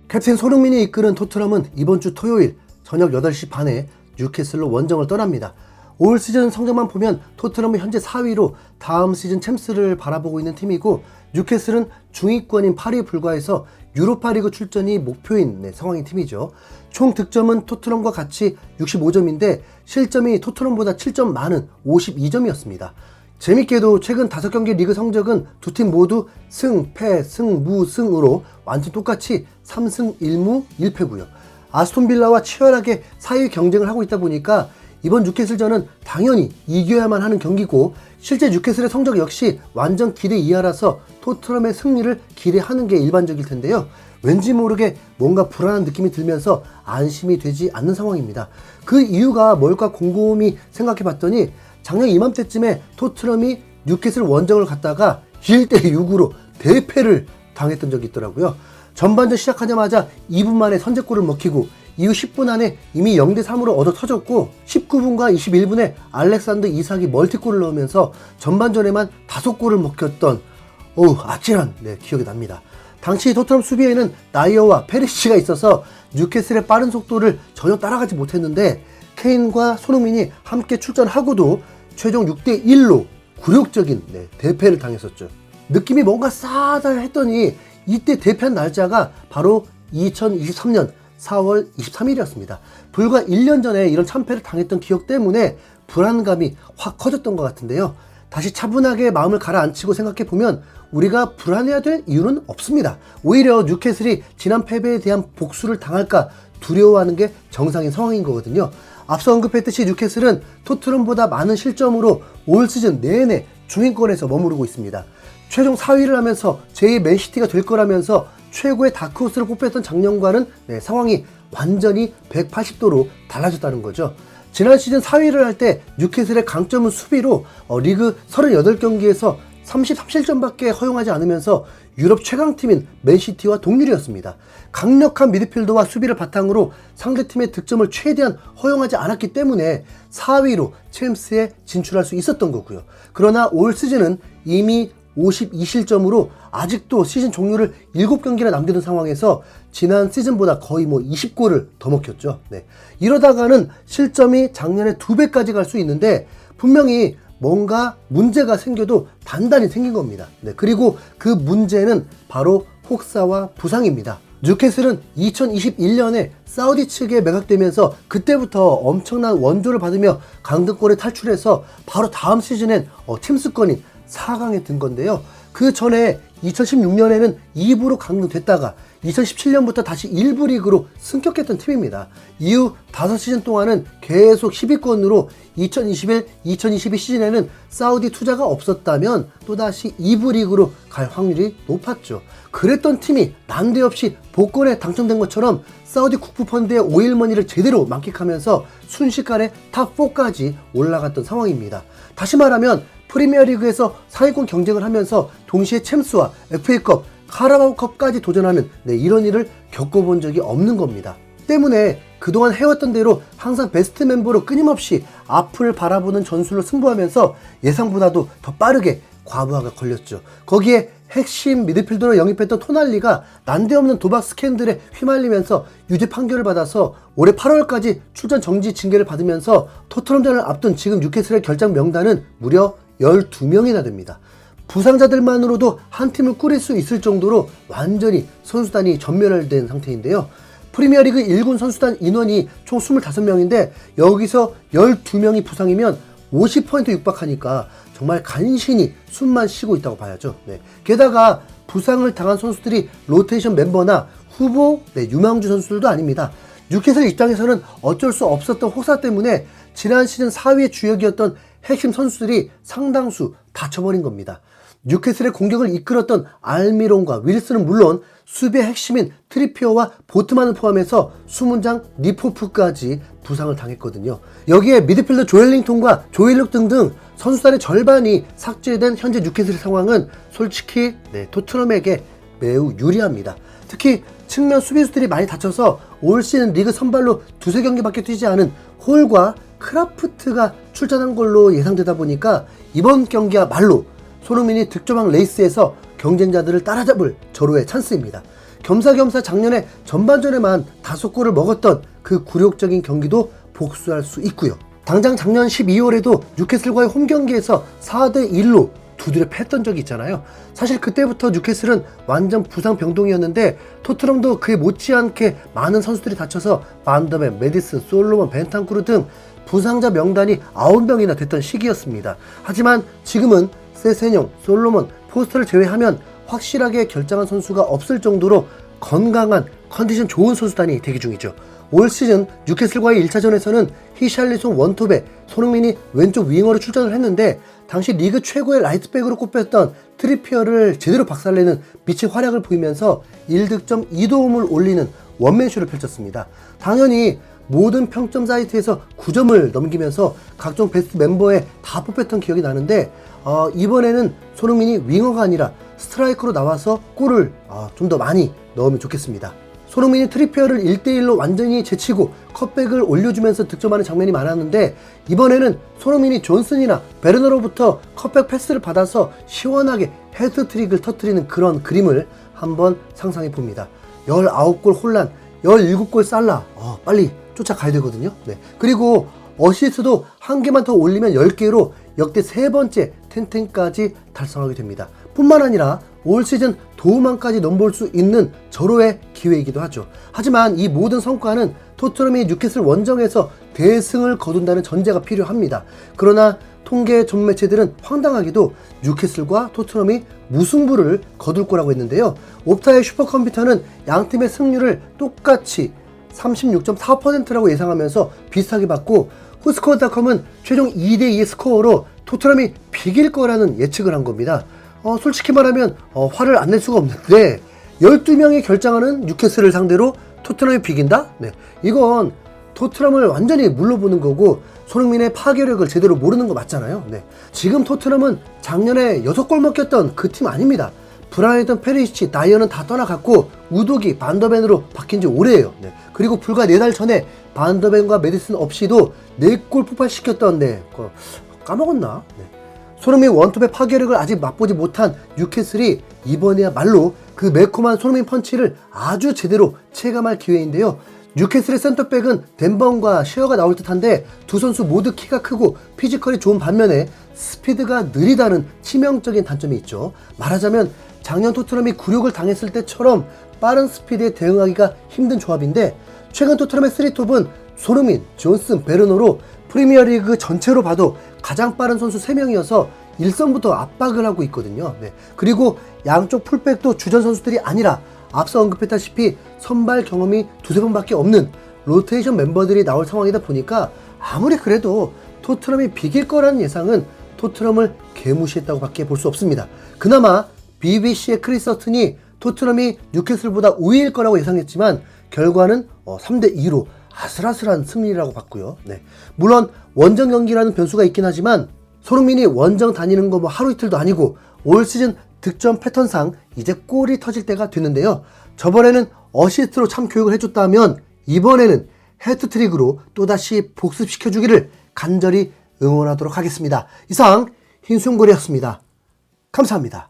캡틴 손흥민이 이끄는 토트넘은 이번 주 토요일 저녁 8시 반에 뉴캐슬로 원정을 떠납니다. 올 시즌 성적만 보면 토트넘은 현재 4위로 다음 시즌 챔스를 바라보고 있는 팀이고, 뉴캐슬은 중위권인 8위에 불과해서 유로파리그 출전이 목표인 상황인 팀이죠. 총 득점은 토트넘과 같이 65점인데 실점이 토트넘보다 7점 많은 52점이었습니다. 재밌게도 최근 5경기 리그 성적은 두 팀 모두 승, 패, 승, 무, 승으로 완전 똑같이 3승 1무 1패고요. 아스톤빌라와 치열하게 4위 경쟁을 하고 있다 보니까 이번 뉴캐슬전은 당연히 이겨야만 하는 경기고, 실제 뉴캐슬의 성적 역시 완전 기대 이하라서 토트넘의 승리를 기대하는 게 일반적일 텐데요. 왠지 모르게 뭔가 불안한 느낌이 들면서 안심이 되지 않는 상황입니다. 그 이유가 뭘까 곰곰이 생각해 봤더니 작년 이맘때쯤에 토트넘이 뉴캐슬 원정을 갔다가 1대6으로 대패를 당했던 적이 있더라고요. 전반전 시작하자마자 2분 만에 선제골을 먹히고 이후 10분 안에 이미 0대3으로 얻어 터졌고, 19분과 21분에 알렉산더 이삭이 멀티골을 넣으면서 전반전에만 5골을 먹혔던 아찔한 기억이 납니다. 당시 토트넘 수비에는 나이어와 페리시치가 있어서 뉴캐슬의 빠른 속도를 전혀 따라가지 못했는데, 케인과 손흥민이 함께 출전하고도 최종 6대1로 굴욕적인 대패를 당했었죠. 느낌이 뭔가 싸다 했더니 이때 대패한 날짜가 바로 2023년 4월 23일이었습니다. 불과 1년 전에 이런 참패를 당했던 기억 때문에 불안감이 확 커졌던 것 같은데요. 다시 차분하게 마음을 가라앉히고 생각해보면 우리가 불안해야 될 이유는 없습니다. 오히려 뉴캐슬이 지난 패배에 대한 복수를 당할까 두려워하는 게 정상인 상황인 거거든요. 앞서 언급했듯이 뉴캐슬은 토트넘보다 많은 실점으로 올 시즌 내내 중위권에서 머무르고 있습니다. 최종 4위를 하면서 제2 맨시티가 될 거라면서 최고의 다크호스를 뽑혔던 작년과는 상황이 완전히 180도로 달라졌다는 거죠. 지난 시즌 4위를 할 때 뉴캐슬의 강점은 수비로 리그 38경기에서 33실점밖에 허용하지 않으면서 유럽 최강팀인 맨시티와 동률이었습니다. 강력한 미드필더와 수비를 바탕으로 상대팀의 득점을 최대한 허용하지 않았기 때문에 4위로 챔스에 진출할 수 있었던 거고요. 그러나 올 시즌은 이미 52실점으로 아직도 시즌 종료를 7경기나 남겨둔 상황에서 지난 시즌보다 거의 20골을 더 먹혔죠. 이러다가는 실점이 작년에 2배까지 갈 수 있는데, 분명히 뭔가 문제가 생겨도 단단히 생긴 겁니다. 그리고 그 문제는 바로 혹사와 부상입니다. 뉴캐슬은 2021년에 사우디 측에 매각되면서 그때부터 엄청난 원조를 받으며 강등권에 탈출해서 바로 다음 시즌엔 챔스권인 4강에 든 건데요. 그 전에 2016년에는 2부로 강등됐다가 2017년부터 다시 1부 리그로 승격했던 팀입니다. 이후 5시즌 동안은 계속 10위권으로 2021-2022 시즌에는 사우디 투자가 없었다면 또다시 2부 리그로 갈 확률이 높았죠. 그랬던 팀이 난데없이 복권에 당첨된 것처럼 사우디 국부펀드의 오일머니를 제대로 만끽하면서 순식간에 탑4까지 올라갔던 상황입니다. 다시 말하면 프리미어리그에서 상위권 경쟁을 하면서 동시에 챔스와 FA컵, 카라바오컵까지 도전하는 이런 일을 겪어본 적이 없는 겁니다. 때문에 그동안 해왔던 대로 항상 베스트 멤버로 끊임없이 앞을 바라보는 전술로 승부하면서 예상보다도 더 빠르게 과부하가 걸렸죠. 거기에 핵심 미드필더로 영입했던 토날리가 난데없는 도박 스캔들에 휘말리면서 유죄 판결을 받아서 올해 8월까지 출전 정지 징계를 받으면서 토트넘전을 앞둔 지금 뉴캐슬의 결장 명단은 무려 12명이나 됩니다. 부상자들만으로도 한 팀을 꾸릴 수 있을 정도로 완전히 선수단이 전멸된 상태인데요. 프리미어리그 1군 선수단 인원이 총 25명인데 여기서 12명이 부상이면 50% 육박하니까 정말 간신히 숨만 쉬고 있다고 봐야죠. 게다가 부상을 당한 선수들이 로테이션 멤버나 후보 유망주 선수들도 아닙니다. 뉴캐슬 입장에서는 어쩔 수 없었던 혹사 때문에 지난 시즌 4위의 주역이었던 핵심 선수들이 상당수 다쳐버린 겁니다. 뉴캐슬의 공격을 이끌었던 알미론과 윌슨은 물론 수비의 핵심인 트리피어와 보트만을 포함해서 수문장 니포프까지 부상을 당했거든요. 여기에 미드필더 조엘링턴과 조일룩 등등 선수단의 절반이 삭제된 현재 뉴캐슬의 상황은 솔직히 토트넘에게 매우 유리합니다. 특히 측면 수비수들이 많이 다쳐서 올 시즌 리그 선발로 2-3경기밖에 뛰지 않은 홀과 크라프트가 출전한 걸로 예상되다 보니까 이번 경기야말로 손흥민이 득점왕 레이스에서 경쟁자들을 따라잡을 절호의 찬스입니다. 겸사겸사 작년에 전반전에만 5골을 먹었던 그 굴욕적인 경기도 복수할 수 있고요. 당장 작년 12월에도 뉴캐슬과의 홈경기에서 4대1로 두드려 팼던 적이 있잖아요. 사실 그때부터 뉴캐슬은 완전 부상 병동이었는데 토트넘도 그에 못지않게 많은 선수들이 다쳐서 반더벤, 메디슨, 솔로몬, 벤탄쿠르 등 부상자 명단이 9명이나 됐던 시기였습니다. 하지만 지금은 세세뇽, 솔로몬, 포스터를 제외하면 확실하게 결장한 선수가 없을 정도로 건강한 컨디션 좋은 선수단이 대기 중이죠. 올 시즌 뉴캐슬과의 1차전에서는 히샬리송 원톱에 손흥민이 왼쪽 윙어로 출전을 했는데 당시 리그 최고의 라이트백으로 꼽혔던 트리피어를 제대로 박살내는 미친 활약을 보이면서 1득점 2도움을 올리는 원맨쇼를 펼쳤습니다. 당연히 모든 평점 사이트에서 9점을 넘기면서 각종 베스트 멤버에 다 뽑혔던 기억이 나는데 이번에는 손흥민이 윙어가 아니라 스트라이커로 나와서 골을 좀 더 많이 넣으면 좋겠습니다. 손흥민이 트리피어를 1대1로 완전히 제치고 컷백을 올려주면서 득점하는 장면이 많았는데 이번에는 손흥민이 존슨이나 베르너로부터 컷백 패스를 받아서 시원하게 헤드트릭을 터뜨리는 그런 그림을 한번 상상해 봅니다. 19골 혼란, 17골 살라, 빨리 쫓아가야 되거든요. 네. 그리고 어시스트도 한 개만 더 올리면 10개로 역대 3번째 텐텐까지 달성하게 됩니다. 뿐만 아니라 올 시즌 도움왕까지 넘볼 수 있는 절호의 기회이기도 하죠. 하지만 이 모든 성과는 토트넘이 뉴캐슬 원정에서 대승을 거둔다는 전제가 필요합니다. 그러나 통계 전 매체들은 황당하게도 뉴캐슬과 토트넘이 무승부를 거둘 거라고 했는데요. 옵타의 슈퍼컴퓨터는 양팀의 승률을 똑같이 36.4%라고 예상하면서 비슷하게 봤고 후스코어닷컴은 최종 2대2의 스코어로 토트넘이 비길 거라는 예측을 한 겁니다. 솔직히 말하면 화를 안 낼 수가 없는데 12명이 결장하는 뉴캐슬을 상대로 토트넘이 비긴다? 네, 이건 토트넘을 완전히 물러보는 거고 손흥민의 파괴력을 제대로 모르는 거 맞잖아요. 네, 지금 토트넘은 작년에 6골 먹혔던 그 팀 아닙니다. 브라이턴, 페리시치, 다이어는 다 떠나갔고 우도기, 반더벤으로 바뀐 지 오래예요. 네, 그리고 불과 4달 전에 반더벤과 메디슨 없이도 4골 폭발시켰던 까먹었나? 네. 손흥민 원톱의 파괴력을 아직 맛보지 못한 뉴캐슬이 이번에야말로 그 매콤한 손흥민 펀치를 아주 제대로 체감할 기회인데요. 뉴캐슬의 센터백은 덴번과 쉐어가 나올 듯한데 두 선수 모두 키가 크고 피지컬이 좋은 반면에 스피드가 느리다는 치명적인 단점이 있죠. 말하자면 작년 토트넘이 굴욕을 당했을 때처럼 빠른 스피드에 대응하기가 힘든 조합인데 최근 토트넘의 3톱은 손흥민, 존슨, 베르너로 프리미어리그 전체로 봐도 가장 빠른 선수 3명이어서 1선부터 압박을 하고 있거든요. 네. 그리고 양쪽 풀백도 주전 선수들이 아니라 앞서 언급했다시피 선발 경험이 2-3번밖에 없는 로테이션 멤버들이 나올 상황이다 보니까 아무리 그래도 토트넘이 비길 거라는 예상은 토트넘을 개무시했다고 밖에 볼 수 없습니다. 그나마 BBC의 크리스 허튼이 토트넘이 뉴캐슬보다 우위일 거라고 예상했지만 결과는 3대2로 아슬아슬한 승리라고 봤고요. 네. 물론 원정 경기라는 변수가 있긴 하지만 손흥민이 원정 다니는 거 하루 이틀도 아니고 올 시즌 득점 패턴상 이제 골이 터질 때가 됐는데요. 저번에는 어시스트로 참 교육을 해줬다면 이번에는 헤트트릭으로 또다시 복습시켜주기를 간절히 응원하도록 하겠습니다. 이상 흰수염고리였습니다. 감사합니다.